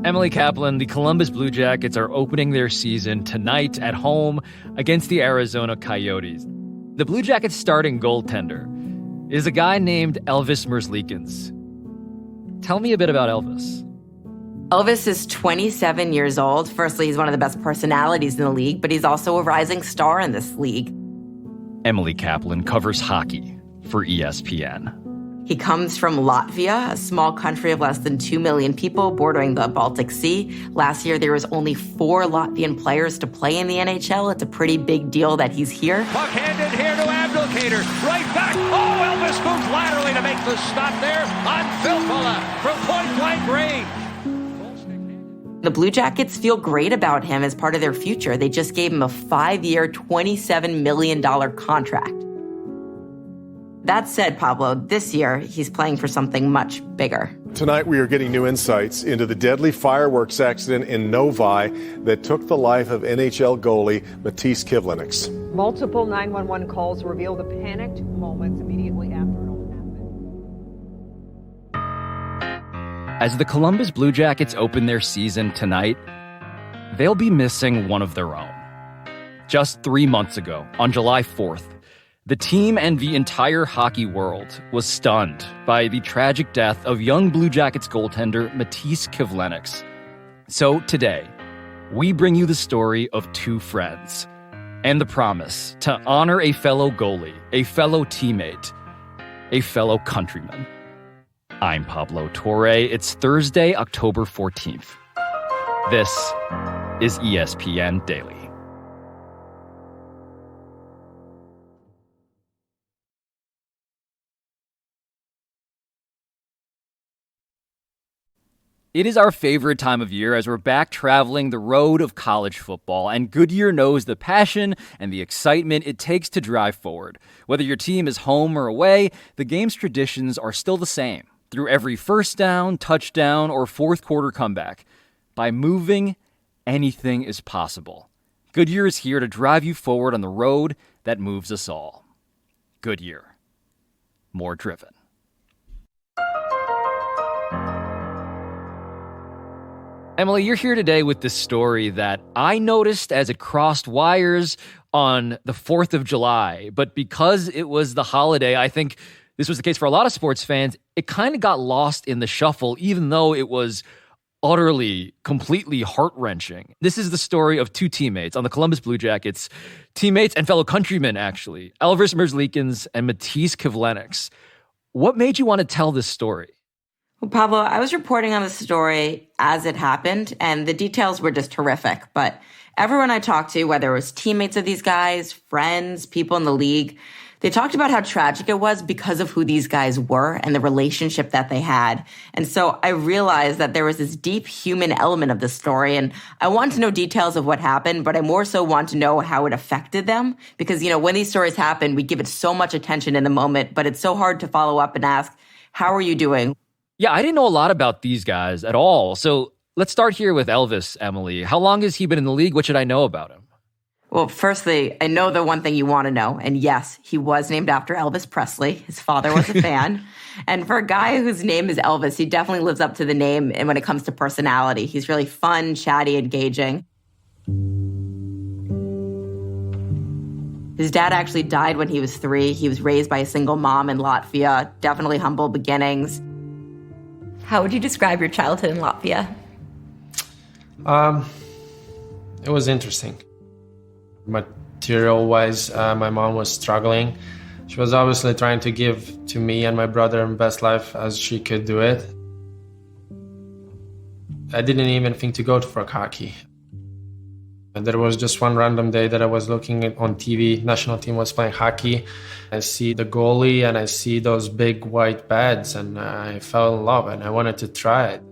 Emily Kaplan, the Columbus Blue Jackets are opening their season tonight at home against the Arizona Coyotes. The Blue Jackets' starting goaltender is a guy named Elvis Merzlikins. Tell me a bit about Elvis. Elvis is 27 years old. Firstly, he's one of the best personalities in the league, but he's also a rising star in this league. Emily Kaplan covers hockey for ESPN. He comes from Latvia, a small country of less than 2 million people bordering the Baltic Sea. Last year, there was only 4 Latvian players to play in the NHL. It's a pretty big deal that he's here. Puck handed here to Abdelkader. Right back. Oh, Elvis moves laterally to make the stop there on Filppula from point-blank range. The Blue Jackets feel great about him as part of their future. They just gave him a 5-year, $27 million contract. That said, Pablo, this year he's playing for something much bigger. Tonight we are getting new insights into the deadly fireworks accident in Novi that took the life of NHL goalie Matiss Kivlenieks. Multiple 911 calls reveal the panicked moments immediately after it all happened. As the Columbus Blue Jackets open their season tonight, they'll be missing one of their own. Just 3 months ago, on July 4th, the team and the entire hockey world was stunned by the tragic death of young Blue Jackets goaltender Matiss Kivlenieks. So today, we bring you the story of 2 friends and the promise to honor a fellow goalie, a fellow teammate, a fellow countryman. I'm Pablo Torre. It's Thursday, October 14th. This is ESPN Daily. It is our favorite time of year as we're back traveling the road of college football, and Goodyear knows the passion and the excitement it takes to drive forward. Whether your team is home or away, the game's traditions are still the same. Through every first down, touchdown, or fourth quarter comeback. By moving, anything is possible. Goodyear is here to drive you forward on the road that moves us all. Goodyear. More driven. Emily, you're here today with this story that I noticed as it crossed wires on the 4th of July. But because it was the holiday, I think this was the case for a lot of sports fans, it kind of got lost in the shuffle, even though it was utterly, completely heart-wrenching. This is the story of 2 teammates on the Columbus Blue Jackets, teammates and fellow countrymen, actually, Elvis Merzlikins and Matiss Kivlenieks. What made you want to tell this story? Well, Pablo, I was reporting on the story as it happened, and the details were just horrific. But everyone I talked to, whether it was teammates of these guys, friends, people in the league, they talked about how tragic it was because of who these guys were and the relationship that they had. And so I realized that there was this deep human element of the story, and I want to know details of what happened, but I more so want to know how it affected them. Because, when these stories happen, we give it so much attention in the moment, but it's so hard to follow up and ask, how are you doing? Yeah, I didn't know a lot about these guys at all. So let's start here with Elvis, Emily. How long has he been in the league? What should I know about him? Well, firstly, I know the one thing you want to know. And yes, he was named after Elvis Presley. His father was a fan. And for a guy whose name is Elvis, he definitely lives up to the name. And when it comes to personality, he's really fun, chatty, engaging. His dad actually died when he was 3. He was raised by a single mom in Latvia. Definitely humble beginnings. How would you describe your childhood in Latvia? It was interesting. Material-wise, my mom was struggling. She was obviously trying to give to me and my brother the best life as she could do it. I didn't even think to go for hockey. And there was just one random day that I was looking at on TV, national team was playing hockey. I see the goalie and I see those big white pads and I fell in love and I wanted to try it.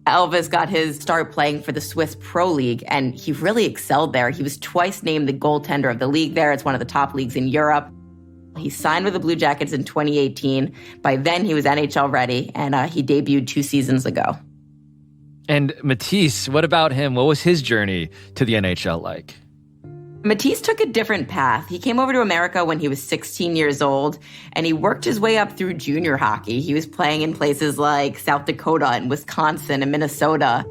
Elvis got his start playing for the Swiss Pro League, and he really excelled there. He was twice named the goaltender of the league there. It's one of the top leagues in Europe. He signed with the Blue Jackets in 2018. By then, he was NHL ready, and he debuted 2 seasons ago. And Matiss, what about him? What was his journey to the NHL like? Matisse took a different path. He came over to America when he was 16 years old, and he worked his way up through junior hockey. He was playing in places like South Dakota and Wisconsin and Minnesota.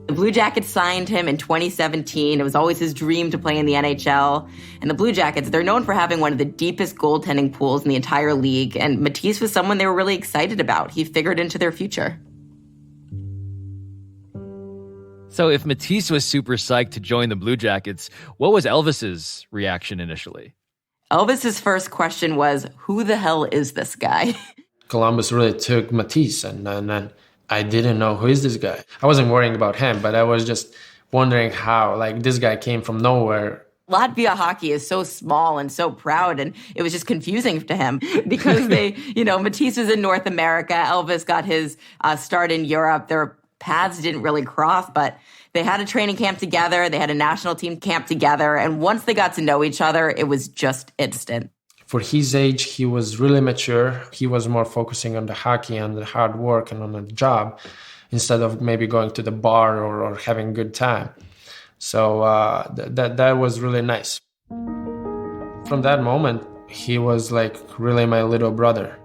The Blue Jackets signed him in 2017. It was always his dream to play in the NHL. And the Blue Jackets, they're known for having one of the deepest goaltending pools in the entire league. And Matisse was someone they were really excited about. He figured into their future. So if Matisse was super psyched to join the Blue Jackets, what was Elvis's reaction initially? Elvis's first question was, who the hell is this guy? Columbus really took Matisse, and I didn't know who is this guy. I wasn't worrying about him, but I was just wondering how, like, this guy came from nowhere. Latvia hockey is so small and so proud, and it was just confusing to him because Matisse was in North America. Elvis got his start in Europe. Their paths didn't really cross, but they had a training camp together. They had a national team camp together. And once they got to know each other, it was just instant. For his age, he was really mature. He was more focusing on the hockey and the hard work and on the job instead of maybe going to the bar or having a good time. So that was really nice. From that moment, he was like really my little brother.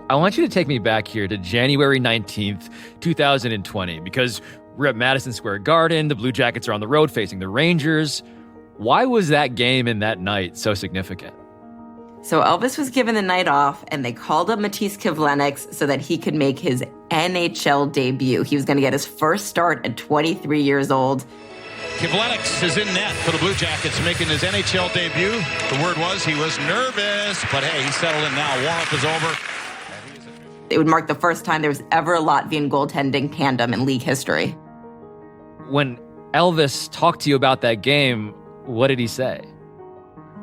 I want you to take me back here to January 19th, 2020, because we're at Madison Square Garden. The Blue Jackets are on the road facing the Rangers. Why was that game and that night so significant? So Elvis was given the night off, and they called up Matiss Kivlenieks so that he could make his NHL debut. He was going to get his first start at 23 years old. Kivlenieks is in net for the Blue Jackets, making his NHL debut. The word was he was nervous, but hey, he's settled in now. Warm-up is over. It would mark the first time there was ever a Latvian goaltending tandem in league history. When Elvis talked to you about that game, what did he say?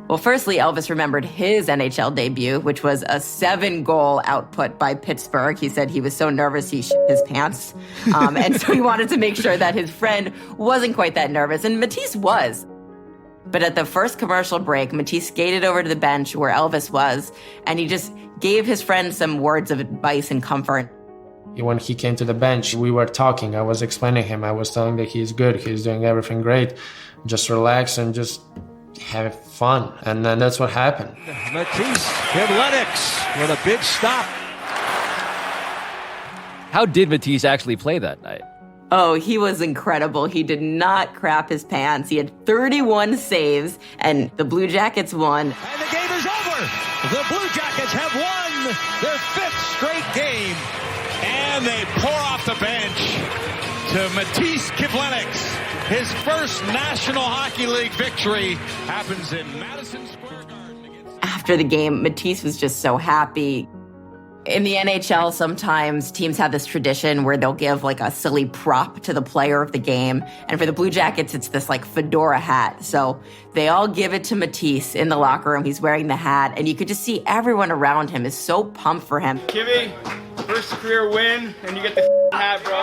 Well, firstly, Elvis remembered his NHL debut, which was a 7-goal output by Pittsburgh. He said he was so nervous he shit his pants. And so he wanted to make sure that his friend wasn't quite that nervous. And Matisse was. But at the first commercial break, Matisse skated over to the bench where Elvis was, and he just gave his friend some words of advice and comfort. When he came to the bench, we were talking. I was explaining him. I was telling that he's good. He's doing everything great. Just relax and just have fun. And then that's what happened. Matiss Kivlenieks with a big stop. How did Matisse actually play that night? Oh, he was incredible. He did not crap his pants. He had 31 saves, and the Blue Jackets won. And the game is over. The Blue Jackets have won their 5th straight game. And they pour off the bench to Matiss Kivlenieks. His first National Hockey League victory happens in Madison Square Garden. After the game, Matisse was just so happy. In the NHL, sometimes teams have this tradition where they'll give like a silly prop to the player of the game. And for the Blue Jackets, it's this like fedora hat. So they all give it to Matisse in the locker room. He's wearing the hat, and you could just see everyone around him is so pumped for him. Kivy, first career win, and you get the hat, bro.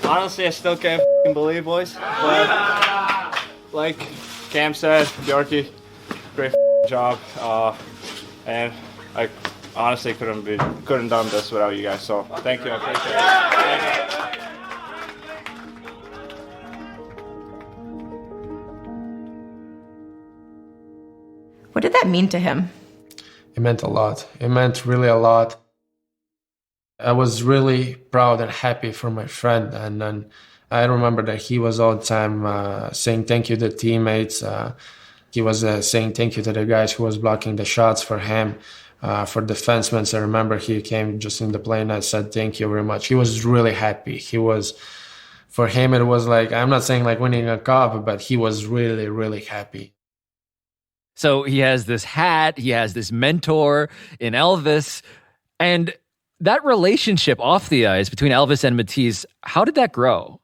Honestly, I still can't believe, boys. But like Cam said, Bjarki, great job, and I honestly couldn't done this without you guys. So thank you, I appreciate it. What did that mean to him? It meant a lot. It meant really a lot. I was really proud and happy for my friend, and I remember that he was all the time saying thank you to the teammates. He was saying thank you to the guys who was blocking the shots for him, for defensemen. I remember he came just in the plane and said thank you very much. He was really happy. For him, it was like, I'm not saying like winning a cup, but he was really, really happy. So he has this hat, he has this mentor in Elvis, and that relationship off the ice between Elvis and Matisse, how did that grow?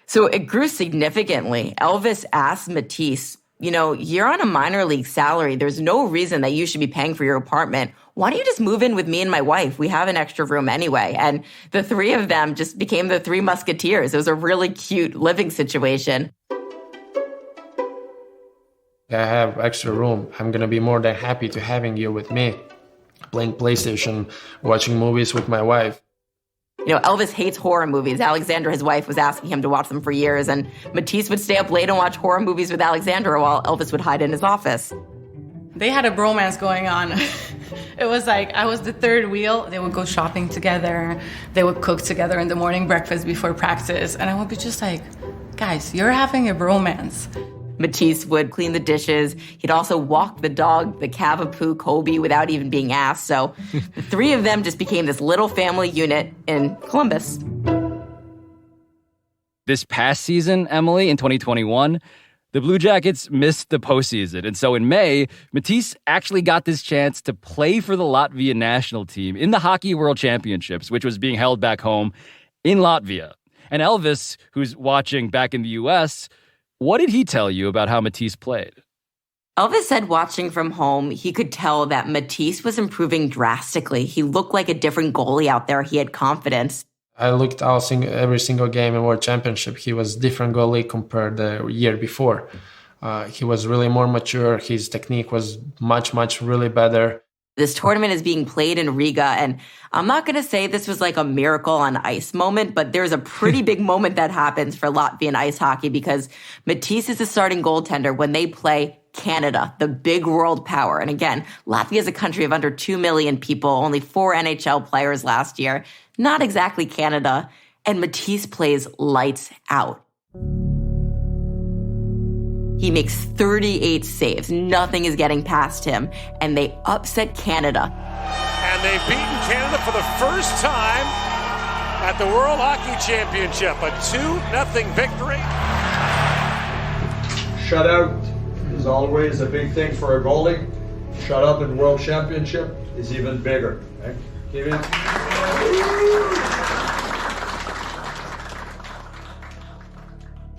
So it grew significantly. Elvis asked Matisse, you're on a minor league salary. There's no reason that you should be paying for your apartment. Why don't you just move in with me and my wife? We have an extra room anyway. And the three of them just became the Three Musketeers. It was a really cute living situation. I have extra room. I'm going to be more than happy to having you with me. playing PlayStation, watching movies with my wife. Elvis hates horror movies. Alexandra, his wife, was asking him to watch them for years, and Matisse would stay up late and watch horror movies with Alexandra while Elvis would hide in his office. They had a bromance going on. It was like I was the third wheel. They would go shopping together. They would cook together in the morning breakfast before practice. And I would be just like, guys, you're having a bromance. Matisse would clean the dishes. He'd also walk the dog, the Cavapoo Kobe, without even being asked. So the three of them just became this little family unit in Columbus. This past season, Emily, in 2021, the Blue Jackets missed the postseason. And so in May, Matisse actually got this chance to play for the Latvia national team in the Hockey World Championships, which was being held back home in Latvia. And Elvis, who's watching back in the U.S., what did he tell you about how Matisse played? Elvis said watching from home, he could tell that Matisse was improving drastically. He looked like a different goalie out there. He had confidence. I looked every single game in World Championship. He was different goalie compared the year before. He was really more mature. His technique was much really better. This tournament is being played in Riga, and I'm not going to say this was like a miracle on ice moment, but there's a pretty big moment that happens for Latvian ice hockey because Matisse is the starting goaltender when they play Canada, the big world power. And again, Latvia is a country of under 2 million people, only 4 NHL players last year. Not exactly Canada. And Matisse plays lights out. He makes 38 saves. Nothing is getting past him. And they upset Canada. And they've beaten Canada for the first time at the World Hockey Championship. A 2-0 victory. Shutout is always a big thing for a goalie. Shutout in World Championship is even bigger. Okay? Give it.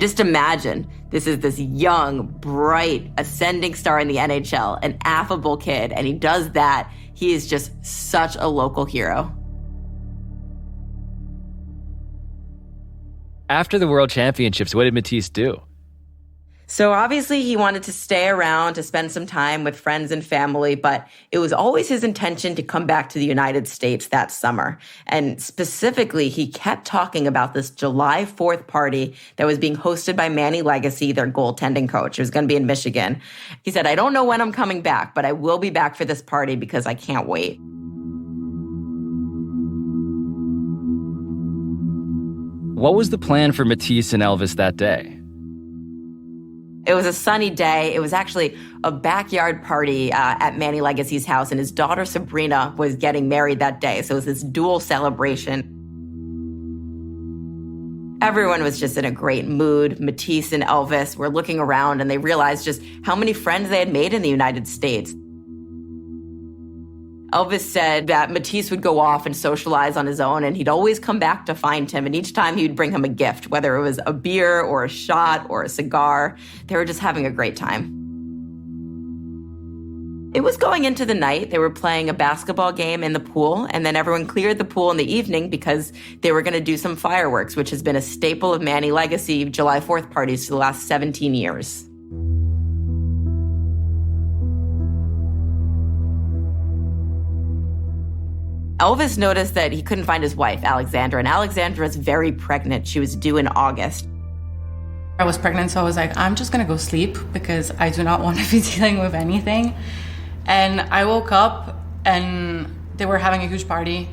Just imagine, this is this young, bright, ascending star in the NHL, an affable kid, and he does that. He is just such a local hero. After the World Championships, what did Matisse do? So obviously he wanted to stay around to spend some time with friends and family, but it was always his intention to come back to the United States that summer. And specifically, he kept talking about this July 4th party that was being hosted by Manny Legacy, their goaltending coach. It was going to be in Michigan. He said, I don't know when I'm coming back, but I will be back for this party because I can't wait. What was the plan for Matisse and Elvis that day? It was a sunny day. It was actually a backyard party at Manny Legacy's house, and his daughter Sabrina was getting married that day. So it was this dual celebration. Everyone was just in a great mood. Matisse and Elvis were looking around, and they realized just how many friends they had made in the United States. Elvis said that Matisse would go off and socialize on his own, and he'd always come back to find him. And each time he'd bring him a gift, whether it was a beer or a shot or a cigar. They were just having a great time. It was going into the night. They were playing a basketball game in the pool, and then everyone cleared the pool in the evening because they were going to do some fireworks, which has been a staple of Manny Legacy July 4th parties for the last 17 years. Elvis noticed that he couldn't find his wife, Alexandra, and Alexandra's very pregnant. She was due in August. I was pregnant, so I was like, I'm just gonna go sleep because I do not want to be dealing with anything. And I woke up and they were having a huge party.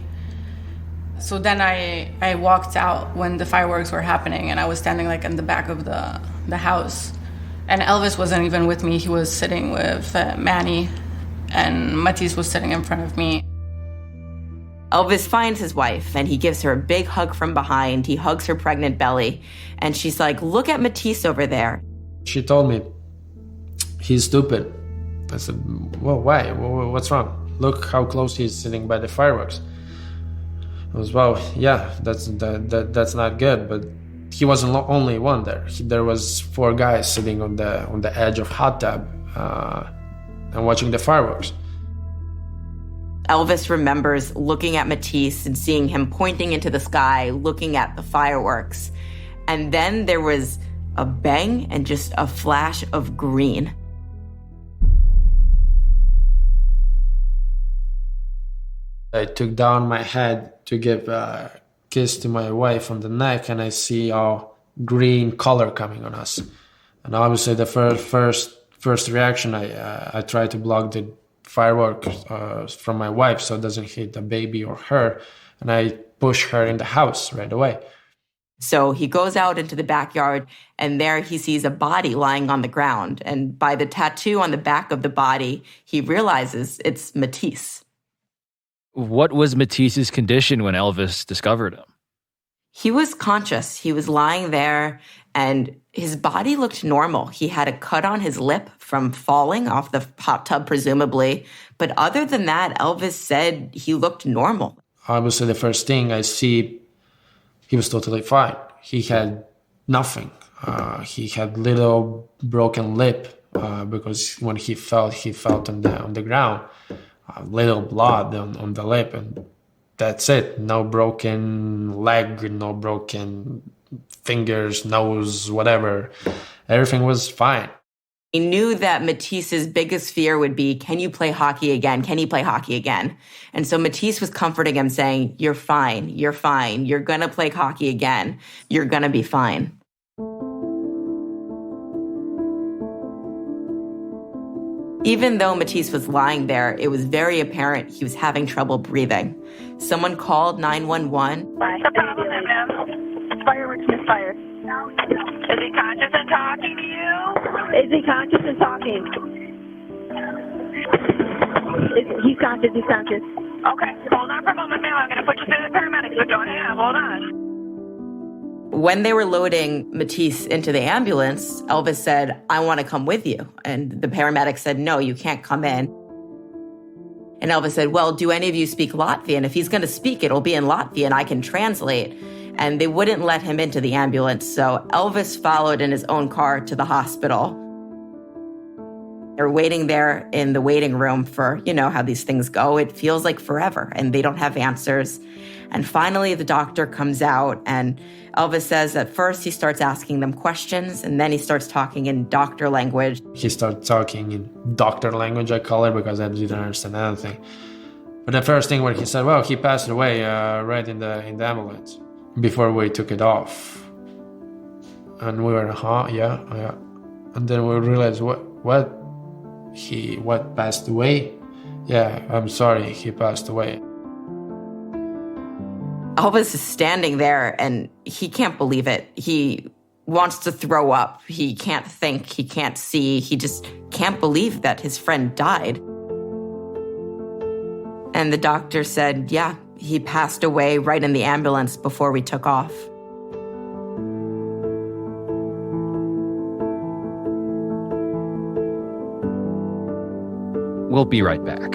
So then I walked out when the fireworks were happening, and I was standing like in the back of the house. And Elvis wasn't even with me. He was sitting with Manny, and Matisse was sitting in front of me. Elvis finds his wife, and he gives her a big hug from behind. He hugs her pregnant belly, and she's like, look at Matisse over there. She told me, he's stupid. I said, well, why? What's wrong? Look how close he's sitting by the fireworks. I was, well, yeah, that's not good, but he wasn't the only one there. There was 4 guys sitting on the edge of hot tub and watching the fireworks. Elvis remembers looking at Matisse and seeing him pointing into the sky, looking at the fireworks. And then there was a bang and just a flash of green. I took down my head to give a kiss to my wife on the neck, and I see all green color coming on us. And obviously, the first reaction, I try to block the fireworks from my wife so it doesn't hit the baby or her, and I push her in the house right away. So he goes out into the backyard, and there he sees a body lying on the ground. And by the tattoo on the back of the body, he realizes it's Matisse. What was Matisse's condition when Elvis discovered him? He was conscious. He was lying there, and his body looked normal. He had a cut on his lip from falling off the hot tub, presumably. But other than that, Elvis said he looked normal. Obviously, the first thing I see, he was totally fine. He had nothing. He had little broken lip because when he fell on the ground. Little blood on the lip, and that's it. No broken leg, no broken fingers, nose, whatever. Everything was fine. He knew that Matisse's biggest fear would be, can you play hockey again? Can he play hockey again? And so Matisse was comforting him, saying, you're fine, you're fine. You're going to play hockey again. You're going to be fine. Even though Matisse was lying there, it was very apparent he was having trouble breathing. Someone called 911. What's the problem, ma'am? Fireworks misfire. Is he conscious and talking to you? Is he conscious and talking? He's conscious, he's conscious. Okay, hold on for a moment, ma'am. I'm going to put you through the paramedics, but don't hang up. Hold on. When they were loading Matisse into the ambulance, Elvis said, I want to come with you. And the paramedics said, no, you can't come in. And Elvis said, well, do any of you speak Latvian? If he's going to speak, it'll be in Latvian. I can translate. And they wouldn't let him into the ambulance. So Elvis followed in his own car to the hospital. They're waiting there in the waiting room for, you know, how these things go. It feels like forever, and they don't have answers. And finally, the doctor comes out, and Elvis says at first he starts asking them questions, and then he starts talking in doctor language. He started talking in doctor language, I call it, because I didn't understand anything. But the first thing when he said, well, he passed away right in the ambulance before we took it off. And we were, yeah. And then we realized, what? He passed away? Yeah, I'm sorry, he passed away. Elvis is standing there and he can't believe it. He wants to throw up. He can't think. He can't see. He just can't believe that his friend died. And the doctor said, yeah, he passed away right in the ambulance before we took off. We'll be right back.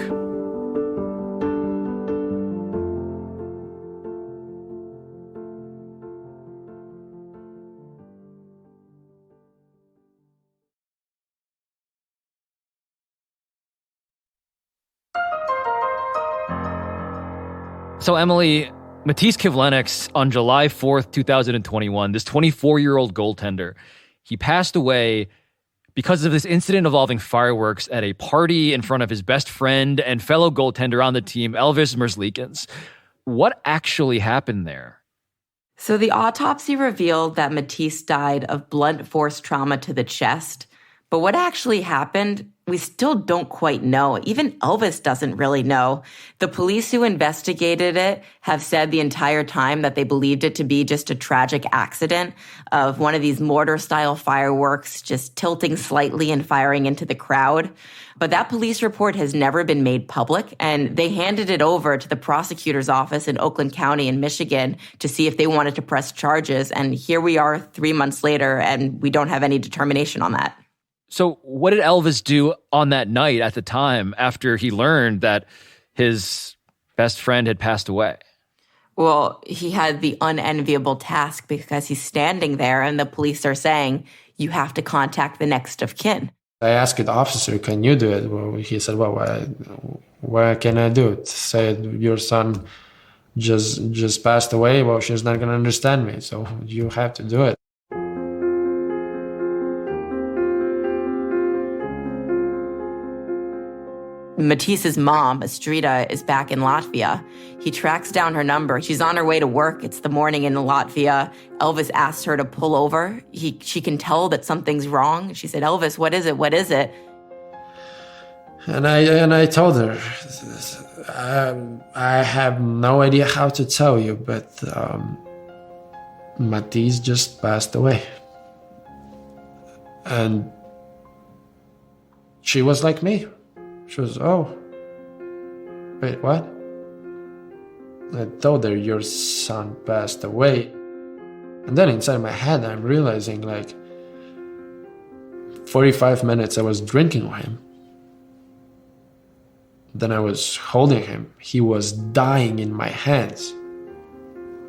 So, Emily, Matisse Kivlenieks, on July 4th, 2021, this 24-year-old goaltender, he passed away because of this incident involving fireworks at a party in front of his best friend and fellow goaltender on the team, Elvis Merzlikins. What actually happened there? So the autopsy revealed that Matisse died of blunt force trauma to the chest. But what actually happened, we still don't quite know. Even Elvis doesn't really know. The police who investigated it have said the entire time that they believed it to be just a tragic accident of one of these mortar-style fireworks just tilting slightly and firing into the crowd. But that police report has never been made public, and they handed it over to the prosecutor's office in Oakland County in Michigan to see if they wanted to press charges. And here we are 3 months later, and we don't have any determination on that. So what did Elvis do on that night at the time after he learned that his best friend had passed away? Well, he had the unenviable task because he's standing there and the police are saying, you have to contact the next of kin. I asked the officer, can you do it? Well, he said, well, what can I do? Say your son just passed away. Well, she's not going to understand me. So you have to do it. Matisse's mom, Astrida, is back in Latvia. He tracks down her number. She's on her way to work. It's the morning in Latvia. Elvis asks her to pull over. She can tell that something's wrong. She said, "Elvis, what is it? What is it?" And I told her, I have no idea how to tell you, but Matisse just passed away. And she was like me. She was, "Oh, wait, what?" I told her, "Your son passed away." And then inside my head, I'm realizing, like, 45 minutes I was drinking with him. Then I was holding him. He was dying in my hands.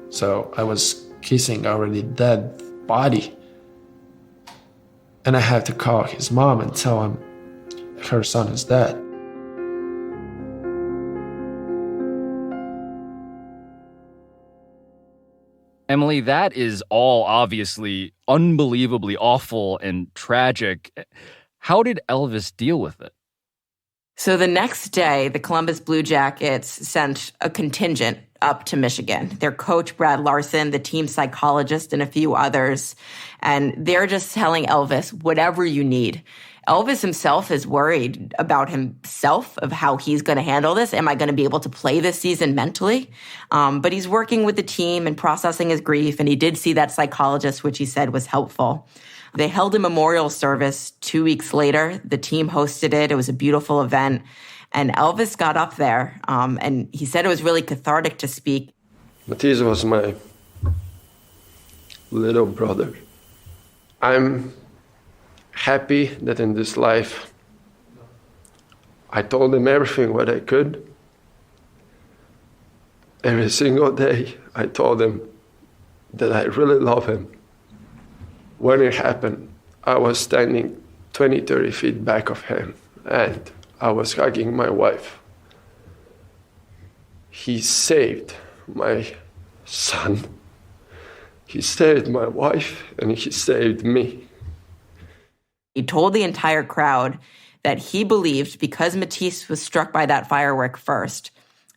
So I was kissing already dead body. And I had to call his mom and tell him her son is dead. Emily, that is all obviously unbelievably awful and tragic. How did Elvis deal with it? So the next day, the Columbus Blue Jackets sent a contingent up to Michigan. Their coach, Brad Larson, the team psychologist, and a few others. And they're just telling Elvis, whatever you need. Elvis himself is worried about himself, of how he's going to handle this. Am I going to be able to play this season mentally? But he's working with the team and processing his grief. And he did see that psychologist, which he said was helpful. They held a memorial service 2 weeks later. The team hosted it. It was a beautiful event. And Elvis got up there, and he said it was really cathartic to speak. Matisse was my little brother. I'm happy that in this life I told him everything what I could. Every single day I told him that I really love him. When it happened, I was standing 20, 30 feet back of him, and I was hugging my wife. He saved my son. He saved my wife, and he saved me. He told the entire crowd that he believed, because Matisse was struck by that firework first,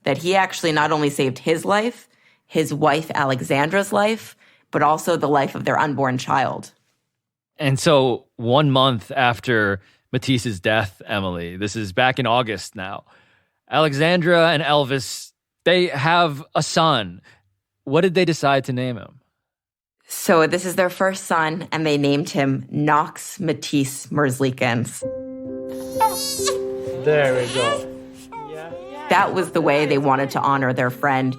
that he actually not only saved his life, his wife Alexandra's life, but also the life of their unborn child. And so 1 month after Matisse's death, Emily, this is back in August now, Alexandra and Elvis, they have a son. What did they decide to name him? So this is their first son, and they named him Knox Matisse Merzlikins. There we go. That was the way they wanted to honor their friend.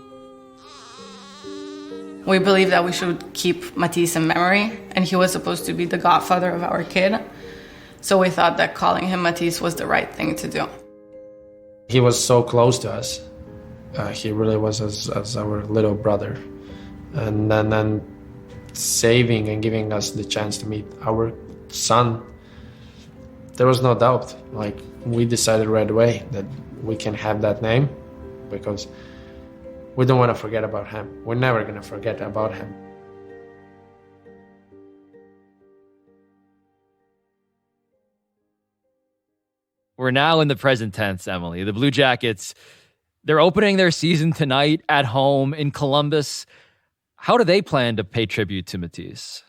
We believe that we should keep Matisse in memory, and he was supposed to be the godfather of our kid. So we thought that calling him Matisse was the right thing to do. He was so close to us. He really was as our little brother. And then saving and giving us the chance to meet our son, there was no doubt. Like, we decided right away that we can have that name because we don't want to forget about him. We're never going to forget about him. We're now in the present tense, Emily. The Blue Jackets, they're opening their season tonight at home in Columbus. How do they plan to pay tribute to Matisse?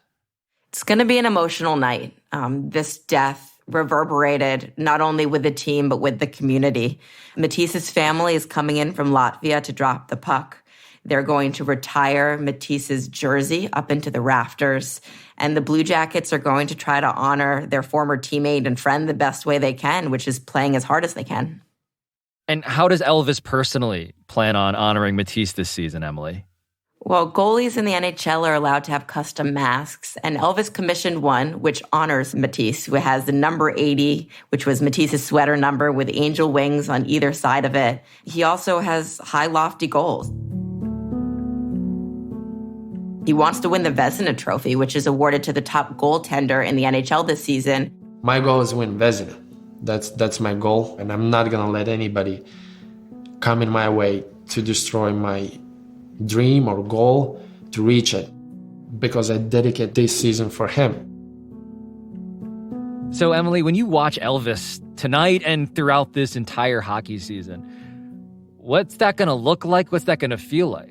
It's going to be an emotional night. This death reverberated not only with the team, but with the community. Matisse's family is coming in from Latvia to drop the puck. They're going to retire Matisse's jersey up into the rafters. And the Blue Jackets are going to try to honor their former teammate and friend the best way they can, which is playing as hard as they can. And how does Elvis personally plan on honoring Matisse this season, Emily? Well, goalies in the NHL are allowed to have custom masks, and Elvis commissioned one, which honors Matisse, who has the number 80, which was Matisse's sweater number, with angel wings on either side of it. He also has high, lofty goals. He wants to win the Vezina Trophy, which is awarded to the top goaltender in the NHL this season. My goal is to win Vezina. That's my goal, and I'm not going to let anybody come in my way to destroy my dream or goal to reach it, because I dedicate this season for him. So, Emily, when you watch Elvis tonight and throughout this entire hockey season, what's that going to look like? What's that going to feel like?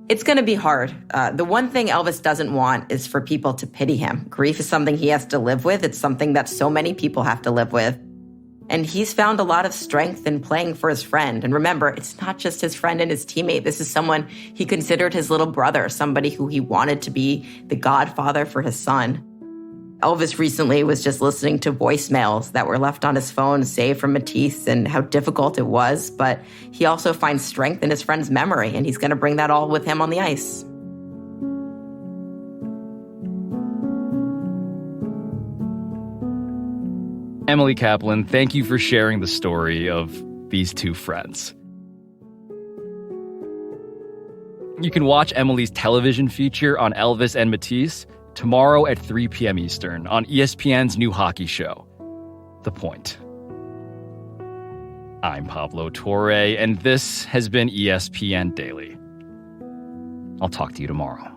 It's going to be hard. The one thing Elvis doesn't want is for people to pity him. Grief is something he has to live with. It's something that so many people have to live with. And he's found a lot of strength in playing for his friend. And remember, it's not just his friend and his teammate. This is someone he considered his little brother, somebody who he wanted to be the godfather for his son. Elvis recently was just listening to voicemails that were left on his phone, saved from Matisse, and how difficult it was. But he also finds strength in his friend's memory, and he's going to bring that all with him on the ice. Emily Kaplan, thank you for sharing the story of these two friends. You can watch Emily's television feature on Elvis and Matisse tomorrow at 3 p.m. Eastern on ESPN's new hockey show, The Point. I'm Pablo Torre, and this has been ESPN Daily. I'll talk to you tomorrow.